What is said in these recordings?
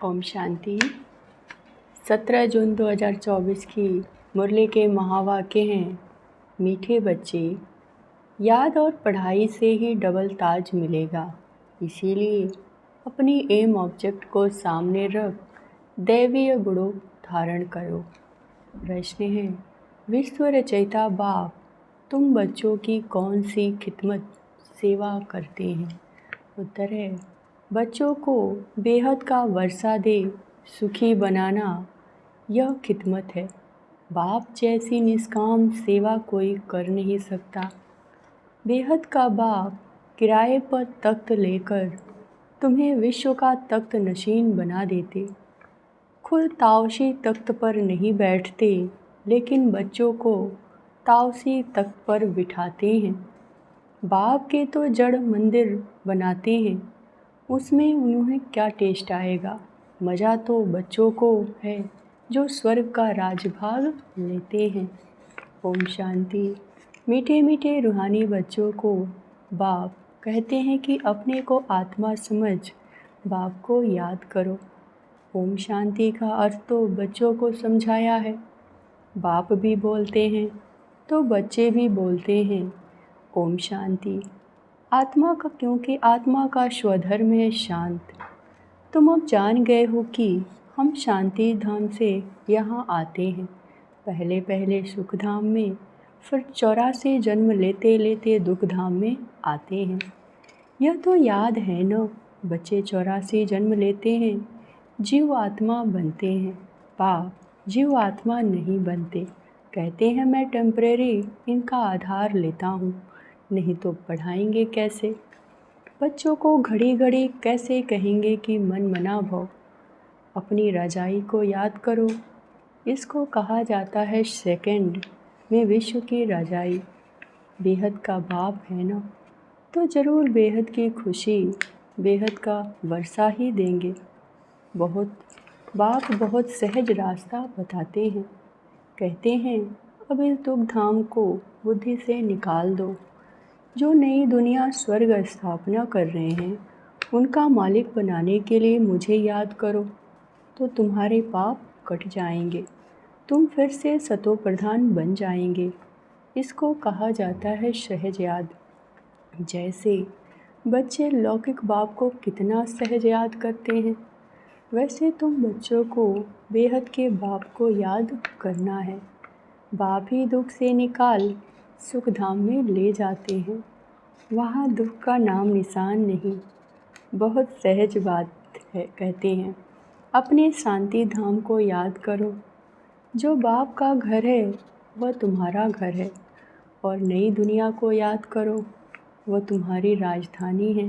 ओम शांति। 17 जून 2024 की मुरली के महावाक्य हैं, मीठे बच्चे, याद और पढ़ाई से ही डबल ताज मिलेगा। इसीलिए अपनी एम ऑब्जेक्ट को सामने रख दैवीय गुणों धारण करो। प्रश्न है, विश्व रचयिता बाप तुम बच्चों की कौन सी खिदमत सेवा करते हैं? उत्तर है, बच्चों को बेहद का वर्षा दे सुखी बनाना यह खिदमत है। बाप जैसी निष्काम सेवा कोई कर नहीं सकता। बेहद का बाप किराए पर तख्त लेकर तुम्हें विश्व का तख्त नशीन बना देते। खुद तावशी तख्त पर नहीं बैठते, लेकिन बच्चों को तावसी तख्त पर बिठाते हैं। बाप के तो जड़ मंदिर बनाते हैं, उसमें उन्हें क्या टेस्ट आएगा। मज़ा तो बच्चों को है जो स्वर्ग का राजभाग लेते हैं। ओम शांति। मीठे मीठे रूहानी बच्चों को बाप कहते हैं कि अपने को आत्मा समझ बाप को याद करो। ओम शांति का अर्थ तो बच्चों को समझाया है। बाप भी बोलते हैं तो बच्चे भी बोलते हैं। ओम शांति। आत्मा का, क्योंकि आत्मा का स्वधर्म है शांत। तुम अब जान गए हो कि हम शांति धाम से यहाँ आते हैं, पहले पहले सुख धाम में, फिर 84 जन्म लेते लेते दुख धाम में आते हैं। यह तो याद है न, बच्चे 84 जन्म लेते हैं, जीव आत्मा बनते हैं। बाप जीव आत्मा नहीं बनते, कहते हैं मैं टेम्परेरी इनका आधार लेता हूँ, नहीं तो पढ़ाएंगे कैसे। बच्चों को घड़ी घड़ी कैसे कहेंगे कि मन मना भव। अपनी रजाई को याद करो, इसको कहा जाता है सेकंड में विश्व की रजाई। बेहद का बाप है ना, तो ज़रूर बेहद की खुशी, बेहद का वर्षा ही देंगे। बाप बहुत सहज रास्ता बताते हैं, कहते हैं अब इस दुख धाम को बुद्धि से निकाल दो। जो नई दुनिया स्वर्ग स्थापना कर रहे हैं, उनका मालिक बनाने के लिए मुझे याद करो, तो तुम्हारे पाप कट जाएंगे, तुम फिर से सतो प्रधान बन जाएंगे। इसको कहा जाता है सहज याद। जैसे बच्चे लौकिक बाप को कितना सहज याद करते हैं, वैसे तुम बच्चों को बेहद के बाप को याद करना है। बाप ही दुख से निकाल सुख धाम में ले जाते हैं, वहाँ दुख का नाम निशान नहीं। बहुत सहज बात है, कहते हैं अपने शांति धाम को याद करो। जो बाप का घर है वह तुम्हारा घर है, और नई दुनिया को याद करो, वह तुम्हारी राजधानी है।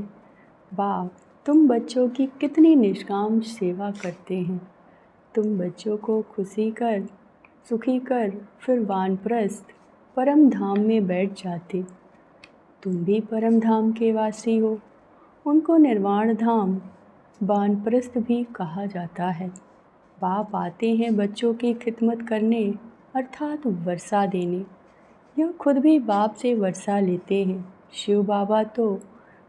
बाप तुम बच्चों की कितनी निष्काम सेवा करते हैं। तुम बच्चों को खुशी कर, सुखी कर, फिर वानप्रस्थ परम धाम में बैठ जाते। तुम भी परम धाम के वासी हो। उनको निर्वाण धाम वानप्रस्थ भी कहा जाता है। बाप आते हैं बच्चों की खिदमत करने, अर्थात वर्षा देने। यह खुद भी बाप से वर्षा लेते हैं। शिव बाबा तो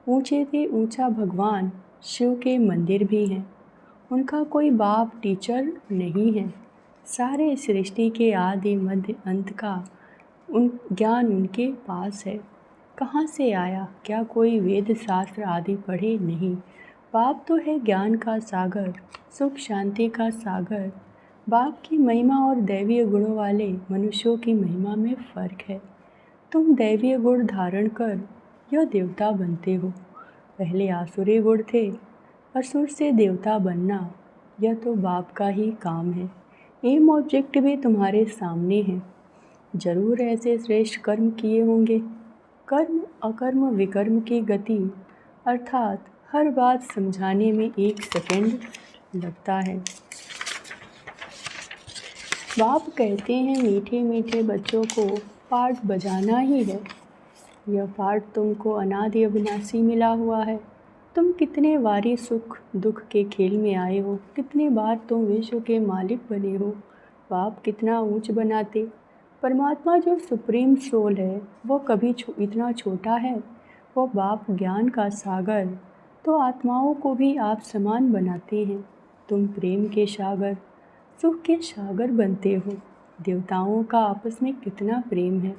ऊंचे से ऊंचा भगवान, शिव के मंदिर भी हैं। उनका कोई बाप टीचर नहीं है। सारे सृष्टि के आदि मध्य अंत का ज्ञान उनके पास है। कहाँ से आया? क्या कोई वेद शास्त्र आदि पढ़े? नहीं। बाप तो है ज्ञान का सागर, सुख शांति का सागर। बाप की महिमा और दैवीय गुणों वाले मनुष्यों की महिमा में फ़र्क है। तुम दैवीय गुण धारण कर यह देवता बनते हो। पहले आसुरी गुण थे, असुर से देवता बनना यह तो बाप का ही काम है। एम ऑब्जेक्ट भी तुम्हारे सामने है। जरूर ऐसे श्रेष्ठ कर्म किए होंगे। कर्म अकर्म विकर्म की गति, अर्थात हर बात समझाने में 1 सेकंड लगता है। बाप कहते हैं मीठे मीठे बच्चों को पाठ बजाना ही है। यह पाठ तुमको अनादि अविनाशी मिला हुआ है। तुम कितने बारी सुख दुख के खेल में आए हो, कितने बार तुम विश्व के मालिक बने हो। बाप कितना ऊंच बनाते। परमात्मा जो सुप्रीम सोल है वो कभी इतना छोटा है। वो बाप ज्ञान का सागर, तो आत्माओं को भी आप समान बनाते हैं। तुम प्रेम के सागर, सुख के सागर बनते हो। देवताओं का आपस में कितना प्रेम है,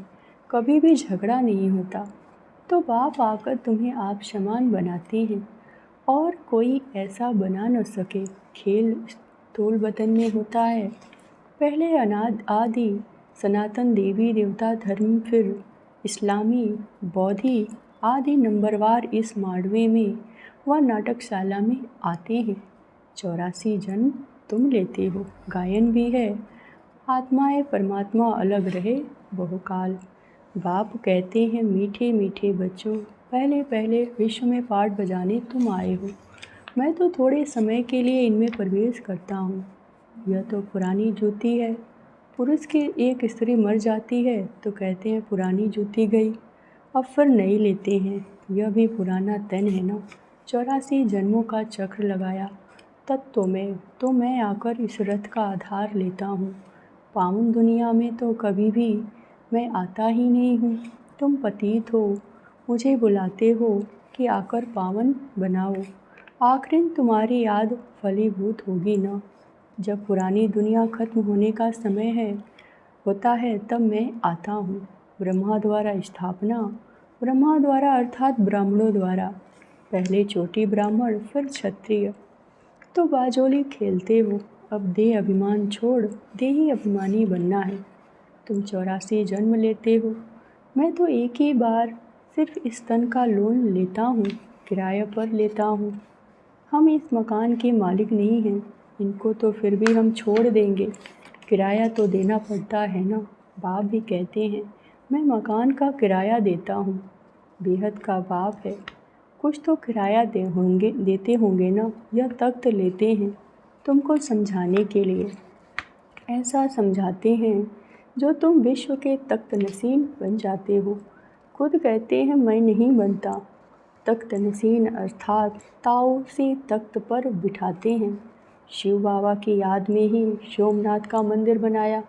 कभी भी झगड़ा नहीं होता। तो बाप आकर तुम्हें आप समान बनाते हैं और कोई ऐसा बना न सके। खेल स्थूल वतन में होता है, पहले अनाद आदि सनातन देवी देवता धर्म, फिर इस्लामी बौद्धि आदि नंबरवार इस माडवे में व नाटकशाला में आते हैं। 84 जन्म तुम लेते हो, गायन भी है, आत्माएं परमात्मा अलग रहे बहुकाल। बाप कहते हैं मीठे मीठे बच्चों, पहले पहले विश्व में पाठ बजाने तुम आए हो। मैं तो थोड़े समय के लिए इनमें प्रवेश करता हूँ। यह तो पुरानी जूती है। पुरुष की एक स्त्री मर जाती है तो कहते हैं पुरानी जूती गई, अब फिर नई लेते हैं। यह भी पुराना तन है ना। 84 जन्मों का चक्र लगाया तब तो मैं आकर इस रथ का आधार लेता हूँ। पावन दुनिया में तो कभी भी मैं आता ही नहीं हूँ। तुम पतित हो, मुझे बुलाते हो कि आकर पावन बनाओ। आखिर तुम्हारी याद फलीभूत होगी ना। जब पुरानी दुनिया खत्म होने का समय होता है तब मैं आता हूँ। ब्रह्मा द्वारा स्थापना, ब्रह्मा द्वारा अर्थात ब्राह्मणों द्वारा, पहले चोटी ब्राह्मण फिर क्षत्रिय। तो बाजोली खेलते हो, अब देह अभिमान छोड़ देही अभिमानी बनना है। तुम 84 जन्म लेते हो, मैं तो एक ही बार सिर्फ इस तन का लोन लेता हूँ, किराए पर लेता हूँ। हम इस मकान के मालिक नहीं हैं, इनको तो फिर भी हम छोड़ देंगे, किराया तो देना पड़ता है ना। बाप भी कहते हैं मैं मकान का किराया देता हूँ, बेहद का बाप है, कुछ तो किराया देते होंगे ना। यह तख्त लेते हैं तुमको समझाने के लिए, ऐसा समझाते हैं जो तुम विश्व के तख्त नसीन बन जाते हो। खुद कहते हैं मैं नहीं बनता। तख्त नसीन अर्थात ताऊ से तख्त पर बिठाते हैं। शिव बाबा की याद में ही सोमनाथ का मंदिर बनाया।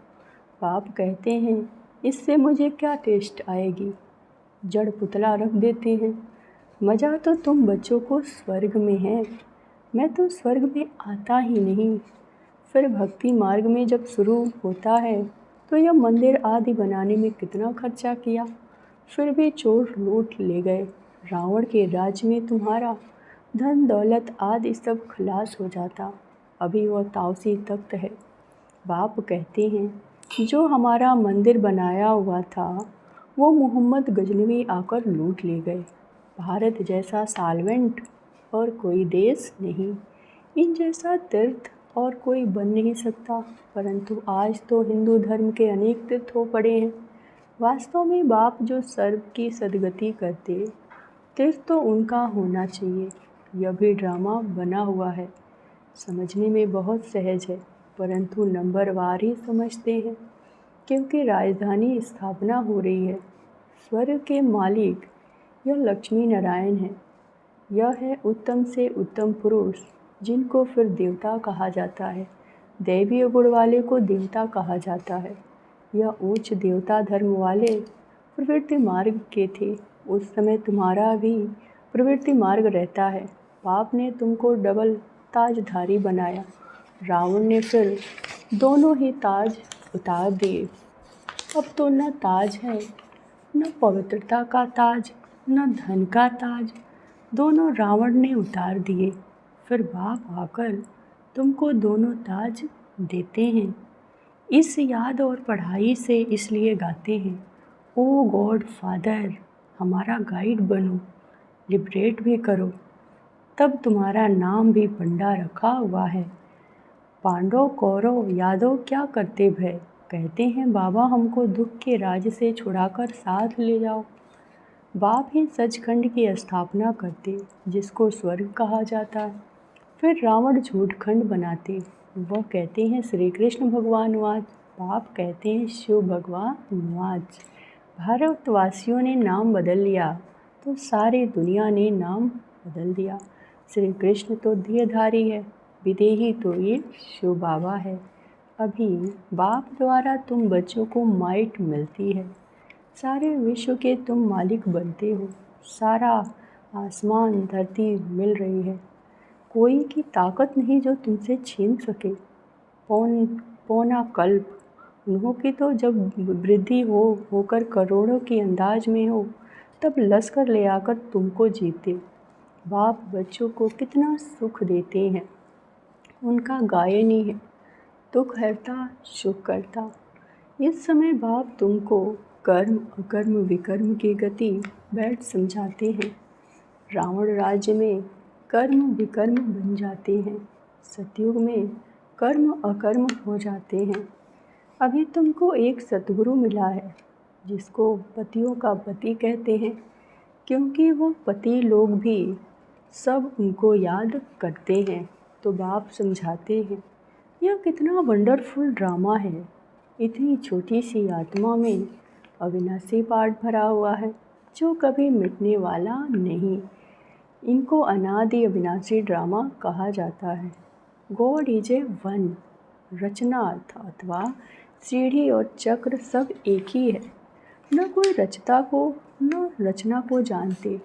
बाप कहते हैं इससे मुझे क्या टेस्ट आएगी, जड़ पुतला रख देते हैं। मज़ा तो तुम बच्चों को स्वर्ग में है, मैं तो स्वर्ग में आता ही नहीं। फिर भक्ति मार्ग में जब शुरू होता है तो यह मंदिर आदि बनाने में कितना खर्चा किया, फिर भी चोर लूट ले गए। रावण के राज्य में तुम्हारा धन दौलत आदि सब खलास हो जाता। अभी वह ताउसी तख्त है। बाप कहते हैं जो हमारा मंदिर बनाया हुआ था वो मोहम्मद गजनवी आकर लूट ले गए। भारत जैसा साल्वेंट और कोई देश नहीं, इन जैसा तीर्थ और कोई बन नहीं सकता। परंतु आज तो हिंदू धर्म के अनेक तीर्थ हो पड़े हैं। वास्तव में बाप जो सर्व की सदगति करते, तीर्थ तो उनका होना चाहिए। यह भी ड्रामा बना हुआ है, समझने में बहुत सहज है, परंतु नंबरवार ही समझते हैं, क्योंकि राजधानी स्थापना हो रही है। स्वर्ग के मालिक यह लक्ष्मी नारायण है। यह है उत्तम से उत्तम पुरुष, जिनको फिर देवता कहा जाता है। दैवीय गुण वाले को देवता कहा जाता है। यह उच्च देवता धर्म वाले प्रवृत्ति मार्ग के थे। उस समय तुम्हारा भी प्रवृत्ति मार्ग रहता है। बाप ने तुमको डबल ताजधारी बनाया, रावण ने फिर दोनों ही ताज उतार दिए। अब तो न ताज है, न पवित्रता का ताज, न धन का ताज, दोनों रावण ने उतार दिए। फिर बाप आकर तुमको दोनों ताज देते हैं। इस याद और पढ़ाई से इसलिए गाते हैं ओ गॉड फादर, हमारा गाइड बनो, लिबरेट भी करो। तब तुम्हारा नाम भी पंडा रखा हुआ है। पांडव कौरव यादव क्या करते भय, कहते हैं बाबा हमको दुख के राज से छुड़ाकर साथ ले जाओ। बाप ही सचखंड की स्थापना करते, जिसको स्वर्ग कहा जाता है। फिर रावण झूठखंड बनाते, वह कहते हैं श्री कृष्ण भगवान वाच, बाप कहते हैं शिव भगवान वाच। भारतवासियों ने नाम बदल लिया तो सारी दुनिया ने नाम बदल दिया। श्री कृष्ण तो देहधारी है, विदेही तो ये शिव बाबा है। अभी बाप द्वारा तुम बच्चों को माइट मिलती है, सारे विश्व के तुम मालिक बनते हो। सारा आसमान धरती मिल रही है, कोई की ताकत नहीं जो तुमसे छीन सके। पौना कल्प उन्हों की तो जब वृद्धि होकर करोड़ों की अंदाज में हो, तब लश्कर ले आकर तुमको जीते। बाप बच्चों को कितना सुख देते हैं, उनका गायन ही है, दुख हरता सुख करता। इस समय बाप तुमको कर्म अकर्म विकर्म की गति बैठ समझाते हैं। रावण राज्य में कर्म विकर्म बन जाते हैं, सतयुग में कर्म अकर्म हो जाते हैं। अभी तुमको एक सतगुरु मिला है, जिसको पतियों का पति कहते हैं, क्योंकि वो पति लोग भी सब उनको याद करते हैं। तो बाप समझाते हैं, यह कितना वंडरफुल ड्रामा है। इतनी छोटी सी आत्मा में अविनाशी पाठ भरा हुआ है, जो कभी मिटने वाला नहीं। इनको अनादि अविनाशी ड्रामा कहा जाता है। God is a one. रचना अथवा सीढ़ी और चक्र सब एक ही है। न कोई रचता को न रचना को जानते।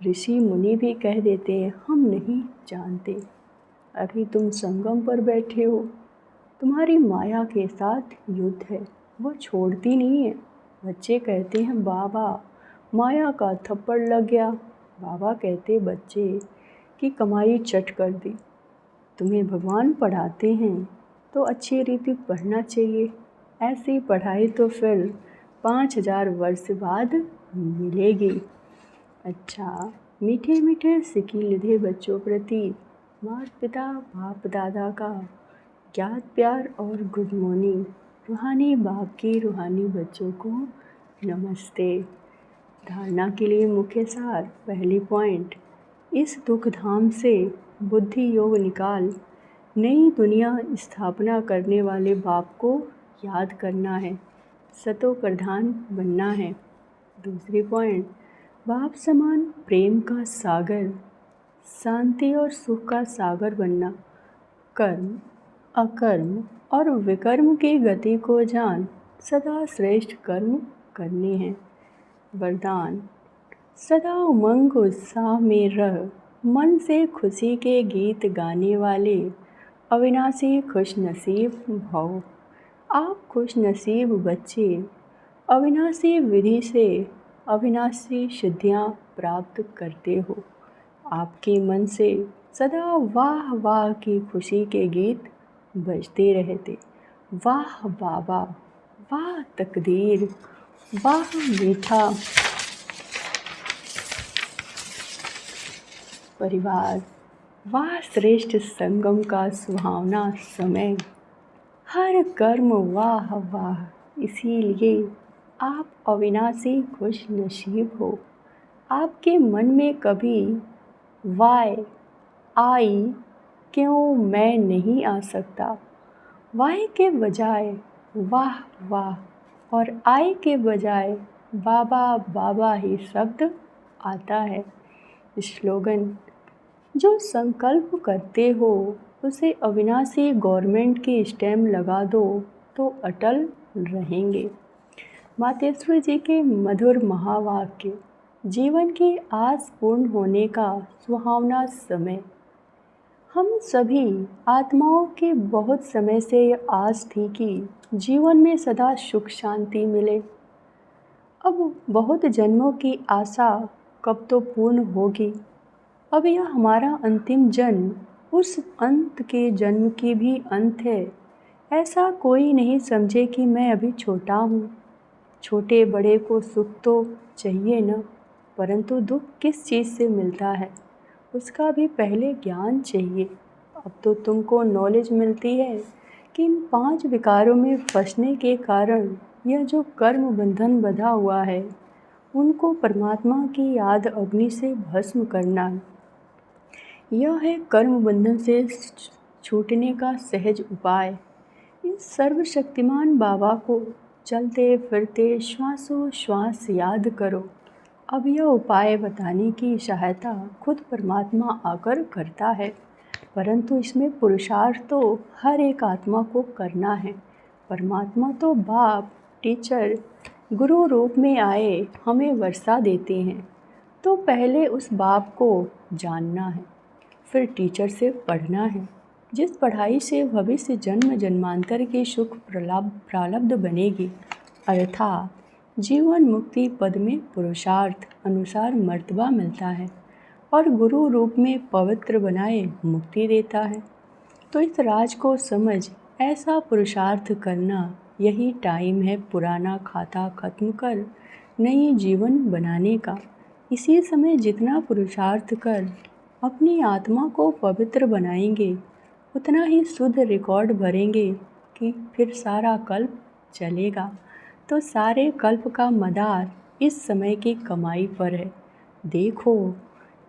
ऋषि मुनि भी कह देते हैं, हम नहीं जानते। अभी तुम संगम पर बैठे हो, तुम्हारी माया के साथ युद्ध है, वो छोड़ती नहीं है। बच्चे कहते हैं, बाबा माया का थप्पड़ लग गया। बाबा कहते, बच्चे की कमाई चट कर दी। तुम्हें भगवान पढ़ाते हैं तो अच्छी रीति पढ़ना चाहिए। ऐसी पढ़ाई तो फिर 5000 वर्ष बाद मिलेगी। अच्छा, मीठे मीठे सिक्के लिधे बच्चों प्रति माता पिता बाप दादा का ज्ञात प्यार और गुड मॉर्निंग। रूहानी बाप की रूहानी बच्चों को नमस्ते। धारणा के लिए मुख्य सार। पहली पॉइंट, इस दुख धाम से बुद्धि योग निकाल नई दुनिया स्थापना करने वाले बाप को याद करना है, सतो प्रधान बनना है। दूसरी पॉइंट, बाप समान प्रेम का सागर, शांति और सुख का सागर बनना। कर्म अकर्म और विकर्म की गति को जान सदा श्रेष्ठ कर्म करने हैं। वरदान, सदा उमंग उत्साह में रह, मन से खुशी के गीत गाने वाले अविनाशी खुश नसीब भव। आप खुश नसीब बच्चे अविनाशी विधि से अविनाशी सिद्धियाँ प्राप्त करते हो। आपके मन से सदा वाह वाह की खुशी के गीत बजते रहते। वाह बाबा, वाह तकदीर, वाह मीठा परिवार, वाह श्रेष्ठ संगम का सुहावना समय। हर कर्म वाह वाह, इसीलिए आप अविनाशी खुश नसीब हो। आपके मन में कभी वाई आई क्यों मैं नहीं आ सकता, वाई के बजाय वाह वाह और आई के बजाय बाबा बाबा ही शब्द आता है। स्लोगन, जो संकल्प करते हो उसे अविनाशी गवर्नमेंट की स्टैम्प लगा दो तो अटल रहेंगे। मातेश्वर जी के मधुर महावाक्य। जीवन की आस पूर्ण होने का सुहावना समय। हम सभी आत्माओं की बहुत समय से ये आस थी कि जीवन में सदा सुख शांति मिले। अब बहुत जन्मों की आशा कब तो पूर्ण होगी। अब यह हमारा अंतिम जन्म उस अंत के जन्म की भी अंत है। ऐसा कोई नहीं समझे कि मैं अभी छोटा हूँ। छोटे बड़े को सुख तो चाहिए न, परंतु दुख किस चीज़ से मिलता है उसका भी पहले ज्ञान चाहिए। अब तो तुमको नॉलेज मिलती है कि इन 5 विकारों में फंसने के कारण यह जो कर्म बंधन बंधा हुआ है, उनको परमात्मा की याद अग्नि से भस्म करना। यह है कर्म बंधन से छूटने का सहज उपाय। इस सर्वशक्तिमान बाबा को चलते फिरते श्वासों श्वास याद करो। अब यह उपाय बताने की सहायता खुद परमात्मा आकर करता है, परंतु इसमें पुरुषार्थ तो हर एक आत्मा को करना है। परमात्मा तो बाप टीचर गुरु रूप में आए हमें वर्षा देते हैं, तो पहले उस बाप को जानना है, फिर टीचर से पढ़ना है, जिस पढ़ाई से भविष्य जन्म जन्मांतर की सुख प्रारब्ध बनेगी। अर्थात जीवन मुक्ति पद में पुरुषार्थ अनुसार मर्तबा मिलता है और गुरु रूप में पवित्र बनाए मुक्ति देता है। तो इस राज को समझ ऐसा पुरुषार्थ करना, यही टाइम है पुराना खाता खत्म कर नई जीवन बनाने का। इसी समय जितना पुरुषार्थ कर अपनी आत्मा को पवित्र बनाएंगे, उतना ही शुद्ध रिकॉर्ड भरेंगे कि फिर सारा कल्प चलेगा। तो सारे कल्प का मदार इस समय की कमाई पर है। देखो,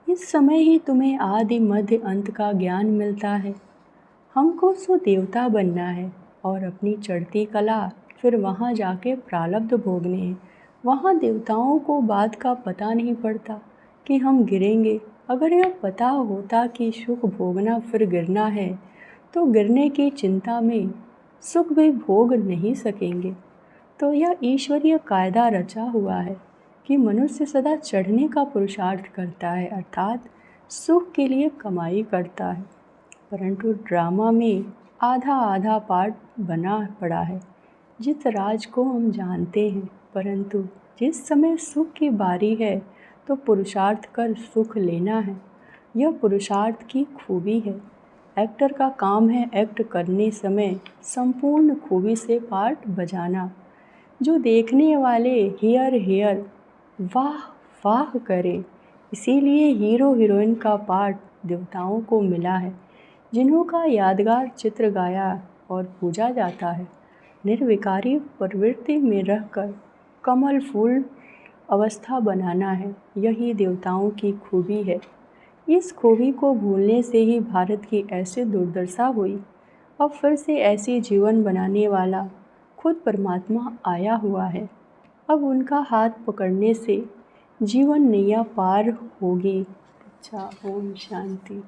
इस समय ही तुम्हें आदि मध्य अंत का ज्ञान मिलता है। हमको सो देवता बनना है और अपनी चढ़ती कला फिर वहाँ जाके प्रारब्ध भोगने हैं। वहाँ देवताओं को बात का पता नहीं पड़ता कि हम गिरेंगे। अगर यह पता होता कि सुख भोगना फिर गिरना है, तो गिरने की चिंता में सुख भी भोग नहीं सकेंगे। तो यह ईश्वरीय कायदा रचा हुआ है कि मनुष्य सदा चढ़ने का पुरुषार्थ करता है, अर्थात सुख के लिए कमाई करता है। परंतु ड्रामा में आधा आधा पार्ट बना पड़ा है। जिस राज को हम जानते हैं, परंतु जिस समय सुख की बारी है तो पुरुषार्थ कर सुख लेना है। यह पुरुषार्थ की खूबी है। एक्टर का काम है एक्ट करने समय संपूर्ण खूबी से पार्ट बजाना, जो देखने वाले हियर हियर वाह वाह करें। इसीलिए हीरो हीरोइन का पार्ट देवताओं को मिला है, जिन्हों का यादगार चित्र गाया और पूजा जाता है। निर्विकारी प्रवृत्ति में रहकर कमल फूल अवस्था बनाना है, यही देवताओं की खूबी है। इस खूबी को भूलने से ही भारत की ऐसी दुर्दशा हुई। अब फिर से ऐसी जीवन बनाने वाला खुद परमात्मा आया हुआ है। अब उनका हाथ पकड़ने से जीवन नैया पार होगी। अच्छा, ओम शांति।